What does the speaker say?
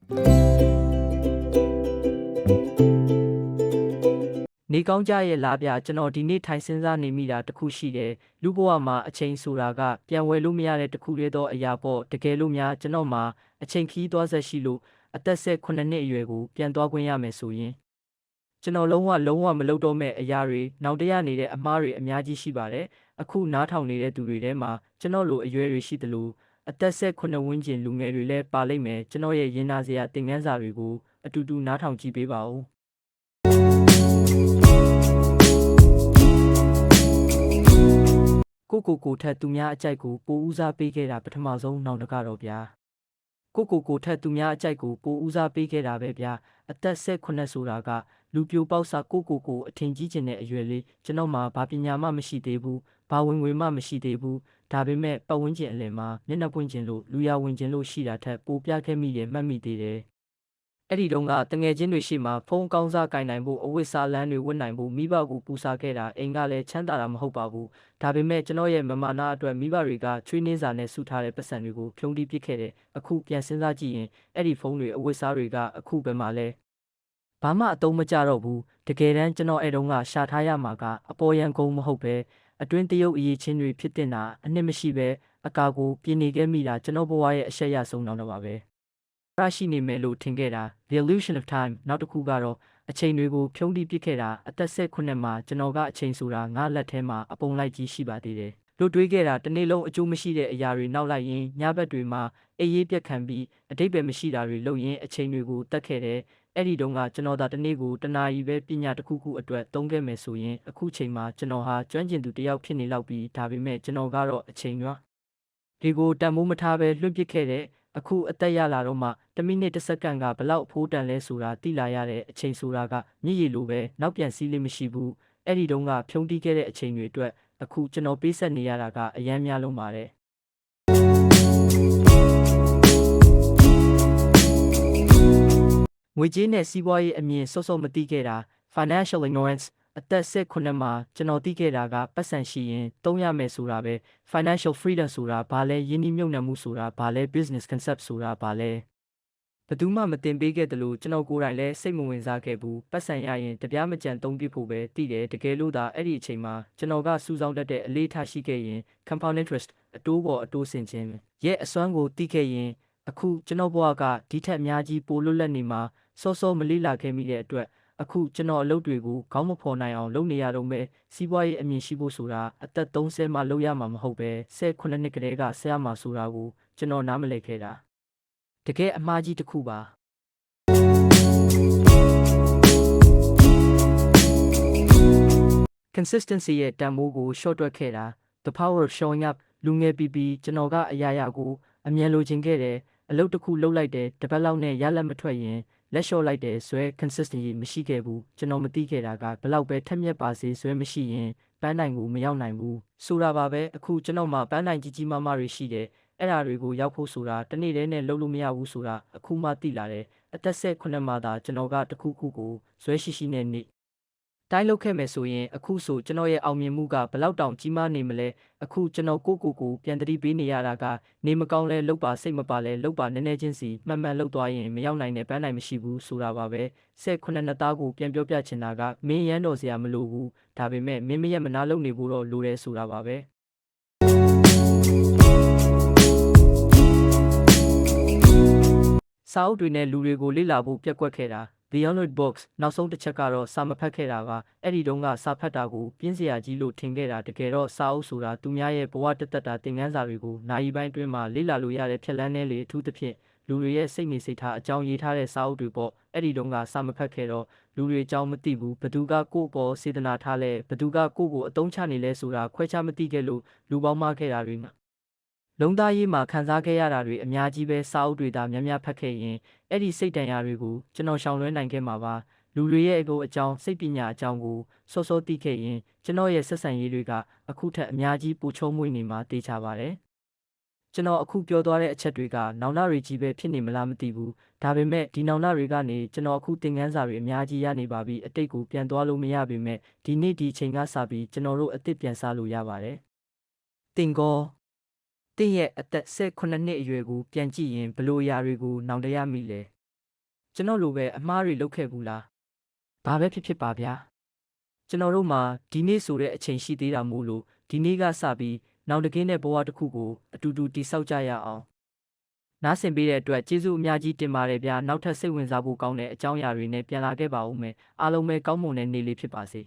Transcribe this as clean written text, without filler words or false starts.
နေကောင်းကြရဲ့လားဗျာကျွန်တော်ဒီနေ့ထိုင်စဉ်းစားနေမိတာတခုရှိတယ်လူဘဝမှာအချိန်ဆိုတာကပြန်ဝယ်လို့မရတဲ့တခုလေးတော့အရာပေါ့တကယ်လို့များကျွန်တော်မှာအချိန်ခီးသွားဆက်ရှိလို့အသက်18နှစ်အရွယ်ကိုပြန်သွားခွင့်ရမယ်ဆိုရင်ကျွန်တော်လုံးဝမလုပ်တော့မဲ့အရာတွေနောက်တရနေတဲ့အမှားတွေအများကြီးရှိပါတယ်အခုနားထောင်နေတဲ့သူတွေထဲမှာကျွန်တော်လိုအရွယ်တွေရှိသလိုအသက်18ဝန်းကျင်လူငယ်တွေလည်းပါလိမ့်မယ်ကျွန်တော်ရဲ့ရင်နာစရာသင်ခန်းစာတွေကိုအတူတူနားထောင်ကြည့်ပေးပါဦးကိုထက်သူများအကြိုက်ကိုပိုဦးစားပေးခဲ့တာပထမဆုံးနောက်တကတော့ဗျာကိုထက်သူများအကြိုက်ကိုပိုဦးစားပေးခဲ့တာပဲဗျာအသက်18ဆိုတာကလူပြိုပေါက်စာကိုအထင်ကြီးကျင်တဲ့အရွယ်လေးကျွန်တော်မှာဘာပညာမှမရှိသေးဘူးဘာဝင်ငွေမှမရှိသေးဘူးဒါပေမဲ့ပတ်ဝန်းကျင်အလယ်မှာမျက်နှာပွင့်ကျင်လို့လူရဝင်ကျင်လို့ရှိတာထက်ပိုပြခဲ့မိတယ်မှတ်မိသေးတယ်အဲ့ဒီတုန်းကတငယ်ချင်းတွေရှိမှဖုန်းကောင်းစားကင်နိုင်ဖို့အဝတ်စားလမ်းတွေဝတ်နိုင်ဖို့မိဘကိုပူစားခဲ့တာအိမ်ကလည်းချမ်းသာတာမဟုတ်ပါဘူးဒါပေမဲ့ကျွန်တော်ရဲ့မမာနာအတွက်မိဘတွေကချွေးနှင်းစာနဲ့စုထားတဲ့ပတ်စံတွေကိုဖြုံးတီးပစ်ခဲ့တယ်အခုပြန်စဉ်းစားကြည့်ရင်အဲ့ဒီဖုန်းတွေအဝတ်စားတွေကအခုပဲမှလဲဘာမှအသုံးမကျတော့ဘူးတကယ်တမ်းကျွန်တော်အဲ့တုန်းကရှာထားရမှာကအပေါ်ရန်ကုန်မဟုတ်ပဲအတွင်းတရုတ်အရေးချင်းတွေဖြစ်တင်တာအနှစ်မရှိပဲအကာကိုပြင်းနေခဲ့မိတာကျွန်တော်ဘဝရဲ့အရှက်ရဆုံးတော့ပါပဲရရှိနေမယ်လို့ထင်ခဲ့တာ The Illusion of Time နောက်တစ်ခုကတော့အချိန်တွေကိုဖြုံးတီးပစ်ခဲ့တာအသက်18မှာကျွန်တော်ကအချိန်ဆိုတာငါ့လက်ထဲမှာအပုံလိုက်ကြီးရှိပါသေးတယ်လို့တွေးခဲ့တာတစ်နေ့လုံးအကျိုးမရှိတဲ့အရာတွေနောက်လိုက်ရင်ညဘက်တွေမှာအေးရေးပြက်ခံပြီးအတိတ်ပဲမရှိတာတွေလုပ်ရင်အချိန်တွေကိုတတ်ခဲ့တယ်အဲ့ဒီတုန်းကကျွန်တော်ဒါတစ်နေ့ကိုတနာရီပဲပညာတစ်ခုခုအတွက်သုံးခဲ့မယ်ဆိုရင်အခုချိန်မှာကျွန်တော်ဟာကျွမ်းကျင်သူတစ်ယောက်ဖြစ်နေလောက်ပြီးဒါပေမဲ့ကျွန်တော်ကတော့အချိန်ရွာဒီကိုတန်မိုးမထားပဲလွှင့်ပစ်ခဲ့တဲ့အခုအသက်ရလာတော့မှ1မိနစ်1စက္ကန့်ကဘလောက်အဖိုးတန်လဲဆိုတာသိလာရတဲ့အချိန်ဆိုတာကမြည်ရည်လိုပဲနောက်ပြန်စီးလေးမရှိဘူးအဲ့ဒီတုန်းကဖြုံးတီးခဲ့တဲ့အချိန်တွေအတွက်အခုကျွန်တော်ပေးဆက်နေရတာကအယမ်းများလုံးပါတယ်ငွေကြေးနဲ့စီးပွားရေးအမြင်စောစောမသိခဲ့တာ financial ignorance အသက်18မှာကျွန်တော်သိခဲ့တာကပတ်စံရှိရင်သုံးရမယ်ဆိုတာပဲ financial freedom ဆိုတာဘာလဲယင်းနှိမ့်မြုပ်နှံမှုဆိုတာဘာလဲ business concept ဆိုတာဘာလဲဘယ်သူမှမတင်ပေးခဲ့တယ်လို့ကျွန်တော်ကိုယ်တိုင်လည်းစိတ်မဝင်စားခဲ့ဘူးပတ်စံရရင်တပြားမကြံသုံးပြဖို့ပဲတည်တယ်တကယ်လို့သာအဲ့ဒီအချိန်မှာကျွန်တော်ကစူးစောင်းတတ်တဲ့အလေးထားရှိခဲ့ရင် compound interest အတိုးပေါ်အတိုးဆင်ခြင်းရဲ့အစွမ်းကိုသိခဲ့ရင်အခုကျွန်တော်ဘဝကဒီထက်အများကြီးပိုလွတ်လပ်နေမှာစောစောမလေးလာခဲ့မိတဲ့အတွက်အခုကျွန်တော်အလုပ်တွေကိုခေါင်းမဖော်နိုင်အောင်လုပ်နေရတော့မယ်စီးပွားရေးအမြင်ရှိဖို့ဆိုတာအသက်30မှလုပ်ရမှာမဟုတ်ပဲ18နှစ်ကတည်းကဆက်ရမှာဆိုတာကိုကျွန်တော်နားမလည်ခဲ့တာတကယ်အမှားကြီးတစ်ခုပါ consistency ရဲ့တန်ဖိုးကို short တွက်ခဲ့တာ the power of showing up လူငယ်ပြီးကျွန်တော်ကအရာရာကိုအမြန်လိုချင်ခဲ့တယ်အလုပ်တစ်ခုလုပ်လိုက်တယ်တပတ်လောက်နဲ့ရလက်မထွက်ရင်လက်လျှော့လိုက်တယ်ဆွဲ consistency မရှိခဲ့ဘူးကျွန်တော်မသိခဲ့တာကဘလောက်ပဲထက်မြက်ပါစေဆွဲမရှိရင်ပန်းနိုင်ကိုမရောက်နိုင်ဘူးဆိုတာပါပဲအခုကျွန်တော်မှပန်းနိုင်ကြီးမားမားတွေရှိတယ်အဲ့ဒါတွေကိုရောက်ဖို့ဆိုတာတနေ့တည်းနဲ့လုပ်လို့မရဘူးဆိုတာအခုမှသိလာတယ်အသက်18မှာသာကျွန်တော်ကတခုခုကိုဇွဲရှိရှိနဲ့နေတိုင်းလုပ်ခဲ့မယ်ဆိုရင်အခုဆိုကျွန်တော်ရဲ့အောင်မြင်မှုကဘလောက်တောင်ကြီးမားနေမလဲအခုကျွန်တော်ကိုပြန်တတိပေးနေရတာကနေမကောင်းလဲလုပ်ပါစိတ်မပါလဲလုပ်ပါနည်းနည်းချင်းစီမှန်မှန်လုပ်သွားရင်မရောက်နိုင်တဲ့ပန်းနိုင်မရှိဘူးဆိုတာပါပဲ18နှစ်သားကိုပြန်ပြောပြချင်တာကမင်းရမ်းတော်စရာမလိုဘူးဒါပေမဲ့မင်းမရက်မနာလုပ်နေဖို့တော့လိုတယ်ဆိုတာပါပဲစာအုပ်တွေနဲ့လူတွေကိုလေ့လာဖို့ပြက်ကွက်ခဲ့တာ The Unread Books နောက်ဆုံးတစ်ချက်ကတော့စာမဖတ်ခဲ့တာပါအဲ့ဒီတုန်းကစာဖတ်တာကိုပြင်းစရာကြီးလို့ထင်ခဲ့တာတကယ်တော့စာအုပ်ဆိုတာသူများရဲ့ဘဝတက်တာသင်ခန်းစာတွေကိုနာရီပိုင်းအတွင်းမှာလေ့လာလို့ရတဲ့ဖြတ်လန်းတဲ့လေအထူးသဖြင့်လူတွေရဲ့စိတ်နေစိတ်ထားအကြောင်းရေးထားတဲ့စာအုပ်တွေပေါ့အဲ့ဒီတုန်းကစာမဖတ်ခဲ့တော့လူတွေအကြောင်းမသိဘူးဘသူကကိုယ့်ပေါ်စေတနာထားလဲဘသူကကိုယ့်ကိုအတုံးချနေလဲဆိုတာခွဲခြားမသိခဲ့လို့လူပေါင်းမခဲ့တာတွေလုံသားရေးမှာခံစားခဲ့ရတာတွေအများကြီးပဲစာအုပ်တွေသာများများဖတ်ခဲ့ရင်အဲ့ဒီစိတ်တန်ရာတွေကိုကျွန်တော်ရှောင်လွှဲနိုင်ခဲ့မှာပါလူတွေရဲ့အကိုအကြောင်းစိတ်ပညာအကြောင်းကိုစောစောသိခဲ့ရင်ကျွန်တော်ရဲ့ဆက်ဆံရေးတွေကအခုထက်အများကြီးပိုချုံးမွေ့နေမှာသိချပါတယ်ကျွန်တော်အခုပြောသွားတဲ့အချက်တွေကနောင်နာတွေကြီးပဲဖြစ်နေမလားမသိဘူးဒါပေမဲ့ဒီနောင်နာတွေကနေကျွန်တော်အခုသင်ခန်းစာတွေအများကြီးရနေပါပြီအတိတ်ကိုပြန်သွားလို့မရပေမဲ့ဒီနေ့ဒီချိန်ကစပြီးကျွန်တော်တို့အသစ်ပြန်စားလို့ရပါတယ်တင်ကောတင့်ရဲ့အသက်18နှစ်အရွယ်ကိုပြန်ကြည့်ရင်ဘလို့အရာတွေကိုနောင်တရမိလဲ ကျွန်တော်လိုပဲအမှားတွေလုပ်ခဲ့ဘူးလားဘာပဲဖြစ်ပါဗျာကျွန်တော်တို့မှာဒီနေ့ဆိုတဲ့အချိန်ရှိသေးတာမို့လို့ဒီနေ့ကစပြီးနောက်တကင်းတဲ့ဘဝတစ်ခုကိုအတူတူတည်ဆောက်ကြရအောင်နားဆင်ပေးတဲ့အတွက်ကျေးဇူးအများကြီးတင်ပါတယ်ဗျာနောက်ထပ်စိတ်ဝင်စားဖို့ကောင်းတဲ့အကြောင်းအရာတွေနဲ့ပြန်လာခဲ့ပါဦးမယ်အားလုံးပဲကောင်းမွန်တဲ့နေ့လေးဖြစ်ပါစေ